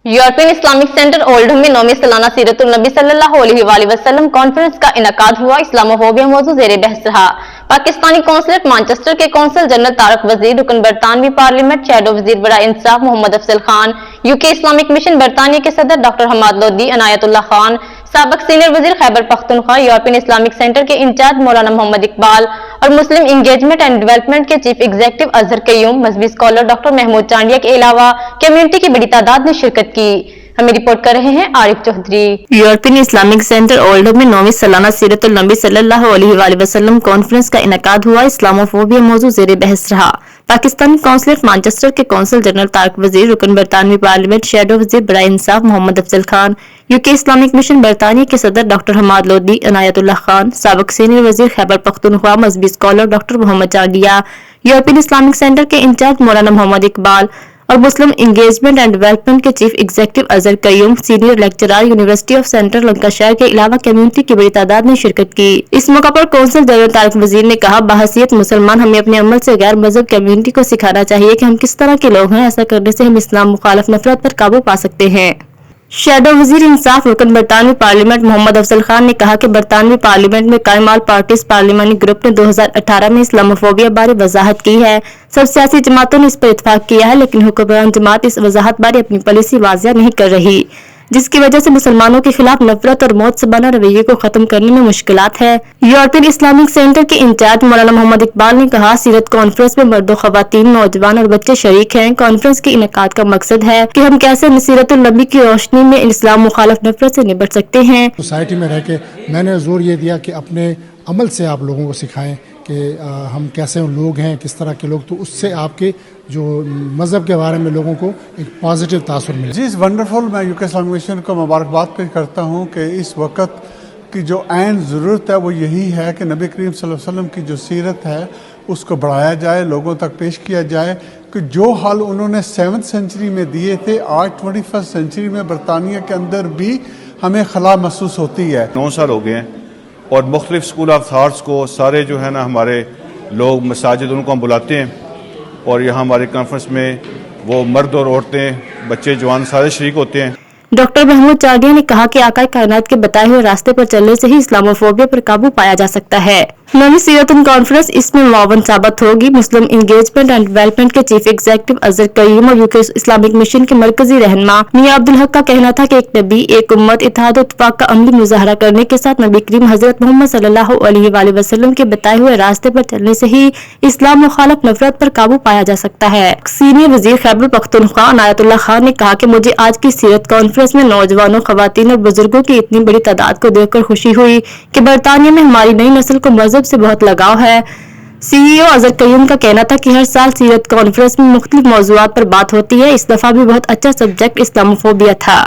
European Islamic centre Oldham में 9वीं सालाना सीरतुल नबी सल्लल्लाहु अलैहि वसल्लम कॉन्फ्रेंस का इनकाद हुआ। इस्लामोफोबिया मौजूद जेर बहस रहा। पाकिस्तानी कौंसलेट मानचेस्टर के कौंसल जनरल तारक वजीर, रुकन बरतानवी पार्लियामेंट, शैडो वजीर बड़ा इंसाफ Mohammad Afzal Khan, UK Islamic mission बरतानिया के सदर डॉक्टर हमाद लोदी, अनायतुल्लाह खान, साबिक सीनियर वजीर Khyber Pakhtunkhwa, European Islamic centre के इंचार्ज मौलाना मोहम्मद इकबाल और मुस्लिम इंगेजमेंट एंड डेवलपमेंट के चीफ एग्जीक्यूटिव अजहर कयूम, मजहबी स्कॉलर डॉक्टर महमूद चांडिया के अलावा कम्युनिटी की बड़ी तादाद ने शिरकत की। हमें रिपोर्ट कर रहे हैं Arif Chaudhry. European Islamic centre Oldham में 9वीं सालाना सीरतुल नबी सल्लल्लाहु अलैहि वसल्लम कॉन्फ्रेंस का इनकाद हुआ। इस्लामोफोबिया मौजूद जेर बहस रहा। पाकिस्तानी कौंसलेट मानचेस्टर के कौंसल जनरल तारक वजीर, रुकन बरतानवी पार्लियामेंट, शैडो वजीर बड़ा इंसाफ Mohammad Afzal Khan, UK Islamic mission बरतानिया के सदर डॉक्टर हमाद लोदी, अनायतुल्लाह खान, साबिक सीनियर वजीर खैबर पख्तूनख्वा, मजहबी scholar doctor Mohammad Chandia, European Islamic centre के इंचार्ज मौलाना मोहम्मद इकबाल और मुस्लिम इंगेजमेंट एंड डेवलपमेंट के chief executive Azhar Qayyum, senior lecturer University of Central Lancashire के अलावा कम्युनिटी की बड़ी तादाद ने शिरकत की। इस मौका पर कौंसल जनरल तारक वजीर ने कहा, बहसीयत मुसलमान हमें अपने अमल से गैर मजहब कम्युनिटी को सिखाना चाहिए कि हम किस तरह के लोग हैं। ऐसा करने से हम इस्लाम मुखालिफ नफरत पर काबू पा सकते हैं। शैडो वजीर इंसाफ रुकन बरतानवी पार्लियामेंट मोहम्मद अफजल खान ने कहा कि बरतानवी पार्लियामेंट में कायम ऑल पार्टीज पार्लियामानी ग्रुप ने 2018 में इस्लामोफोबिया बारे वजाहत की है। सब सियासी जमातों ने इस पर इत्तेफाक किया है, लेकिन हुक्मरान जमात इस वजाहत बारे अपनी पॉलिसी वाज़ेह नहीं कर रही, जिसकी वजह से मुसलमानों के खिलाफ नफरत और मौत से बना रवैये को खत्म करने में मुश्किलात है। यूरोपियन इस्लामिक सेंटर के इंचार्ज मौलाना मोहम्मद इकबाल ने कहा, सीरत कॉन्फ्रेंस में मर्दों, खवातीन, नौजवान और बच्चे शरीक हैं। कॉन्फ्रेंस के इनकाद का मकसद है कि हम कैसे सीरतुल नबी की रोशनी में इस्लाम मुखालिफ नफरत से निपट सकते हैं। सोसाइटी में रह के मैंने जोर ये दिया कि अपने अमल से आप लोगों को सिखाएं कि हम कैसे लोग हैं, किस तरह के लोग, तो उससे आपके जो मज़हब के बारे में लोगों को एक पॉजिटिव तासुर मिले। जी, वंडरफुल। मैं यूके इस्लामिक मिशन को मुबारकबाद पेश करता हूँ कि इस वक्त की जो ऐन ज़रूरत है वो यही है कि नबी करीम सल्लल्लाहु अलैहि वसल्लम की जो सीरत है उसको बढ़ाया जाए, लोगों तक पेश किया जाए कि जो हाल उन्होंने 7th सेंचुरी में दिए थे, आज 21st सेंचुरी में बरतानिया के अंदर भी हमें खला महसूस होती है। 9 साल हो गए हैं और मुख्तलिफ स्कूल ऑफ थाट्स को सारे जो है ना हमारे लोग मसाजिद उनको हम बुलाते हैं और यहाँ हमारे कॉन्फ्रेंस में वो मर्द और औरतें, बच्चे, जवान सारे शरीक होते हैं। डॉक्टर महमूद चांडिया ने कहा कि आकाए कायनात के बताए हुए रास्ते पर चलने से ही इस्लामोफोबिया पर काबू पाया जा सकता है। नवी सीरतुल कॉन्फ्रेंस इसमें मुआवन साबित होगी। मुस्लिम इंगेजमेंट एंड डेवलपमेंट के चीफ एग्जीक्यूटिव अजहर कयूम और यूके इस्लामिक मिशन के मरकजी रहनुमा मियां अब्दुल हक का कहना था कि एक नबी, एक उम्मत, इत्तेहाद और इत्तेफाक का अमली मुजाहरा करने के साथ नबी करीम हजरत मोहम्मद सल्लल्लाहु अलैहि वसल्लम के बताए हुए रास्ते पर चलने से ही इस्लाम मुखालिफ नफरत पर काबू पाया जा सकता है। सीनियर वजीर खैबर पख्तूनख्वा अनायतुल्लाह खान ने कहा कि मुझे आज की सीरत कॉन्फ्रेंस में नौजवानों, खवातीन और बुजुर्गों की इतनी बड़ी तादाद को देखकर खुशी हुई कि बरतानिया में हमारी नई नस्ल को मजहब से बहुत लगाव है। सीईओ अजहर कयूम का कहना था कि हर साल सीरत कॉन्फ्रेंस में मुख्तलिफ मौज़ूआत पर बात होती है। इस दफा भी बहुत अच्छा सब्जेक्ट इस्लामोफोबिया था।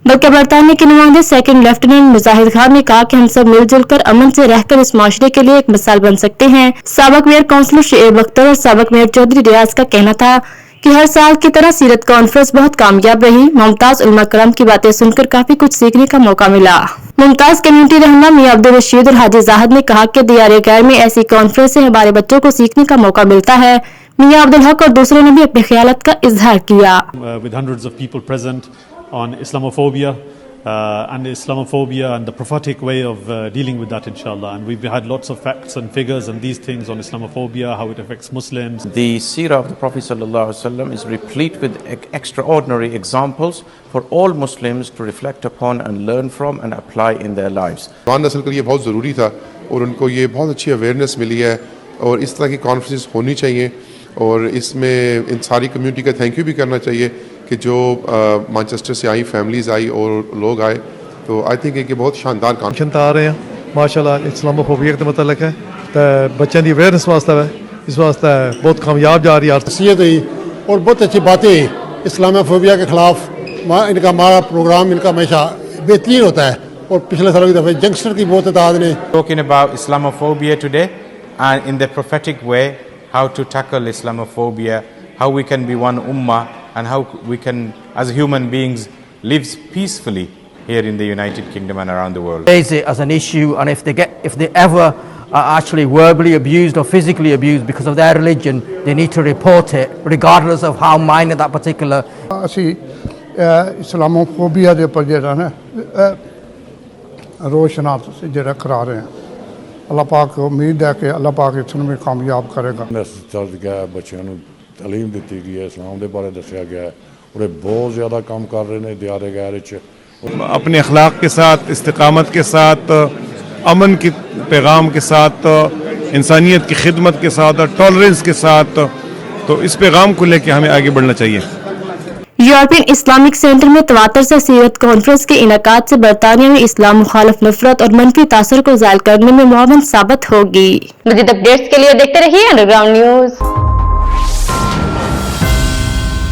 बल्कि बरतानिया के नुमाइंदे सेकंड लेफ्टिनेंट मुजाहिद खान ने कहा कि हम सब मिलजुल कर अमन से रहकर इस माशरे के लिए एक मिसाल बन सकते हैं। साबिक मेयर काउंसिलर शुएब अख्तर और साबिक मेयर चौधरी रियाज का कहना था कि हर साल की तरह सीरत कॉन्फ्रेंस बहुत कामयाब रही। मुमताज उलमा करम की बातें सुनकर काफी कुछ सीखने का मौका मिला। मुमताज कम्युनिटी रहनुमा मियां अब्दुल रशीद और हाजी जाहिद ने कहा कि दियारे गैर में ऐसी कॉन्फ्रेंस से हमारे बच्चों को सीखने का मौका मिलता है। मियां अब्दुल हक और दूसरों ने भी अपने ख्यालात का इजहार किया। With hundreds of people present on Islamophobia and Islamophobia and the prophetic way of dealing with that, inshallah. And we've had lots of facts and figures and these things on Islamophobia, how it affects Muslims. The seerah of the Prophet sallallahu alaihi wasallam is replete with extraordinary examples for all Muslims to reflect upon and learn from and apply in their lives. जवान नस्ल के लिए बहुत ज़रूरी था और उनको ये बहुत अच्छी अवेयरनेस मिली है और इस तरह की कॉन्फ्रेंस होनी चाहिए और इसमें इन सारी कम्युनिटी का थैंक यू भी करना चाहिए कि जो मैनचेस्टर से आई, फैमिलीज़ आई और लोग आए, तो आई थिंक ये बहुत शानदार कॉन्फ्रेंस आ रहे हैं माशाल्लाह। इस्लामोफोबिया के मतलब है तो बच्चों की अवेयरनेस वास्ते है, इस वास्ते बहुत कामयाब जा रही है और बहुत अच्छी बातें इस्लामोफोबिया के खिलाफ इनका हमारा प्रोग्राम इनका हमेशा बेहतरीन होता है और पिछले सालों की दफ़े यंगस्टर की बहुत तादाद ने talking about Islamophobia today and in the prophetic way how to tackle Islamophobia, how we can be one ummah and how we can as human beings live peacefully here in the United Kingdom and around the world. Raise it as an issue, and if they ever are actually verbally abused or physically abused because of their religion, they need to report it regardless of how minor that particular ਅਸੀਂ Islamophobia ਦੇ ਉੱਪਰ ਜਿਹੜਾ ਨਾ ਰੋਸ਼ਨਾਸ ਜਿਹੜਾ ਕਰਾ ਰਹੇ हैं अल्लाह पाक उम्मीद है कि अल्लाह पाक इसमें कामयाब करेगा। ਚੱਲ ਗਿਆ ਬੱਚਿਆਂ ਨੂੰ ਤਾਲੀਮ ਦਿੱਤੀ ਗਈ ਹੈ, ਇਸਲਾਮ ਦੇ ਬਾਰੇ ਦੱਸਿਆ ਗਿਆ ਹੈ और ये बहुत ज़्यादा काम कर रहे हैं दियारे गैर अपने अखलाक के साथ, इस्तिकामत के साथ, अमन के पैगाम के साथ, इंसानियत की खिदमत के साथ और टॉलरेंस के साथ, तो इस पैगाम को लेकर हमें आगे बढ़ना चाहिए। यूरोपियन इस्लामिक सेंटर में तवातर से सीरत कॉन्फ्रेंस के इनकाद से बरतानिया में इस्लाम मुखालिफ नफरत और मनफी तासर को ज़ायल करने में मुआवन साबित होगी। मज़ीद अपडेट्स के लिए देखते रहिए अंडरग्राउंड न्यूज।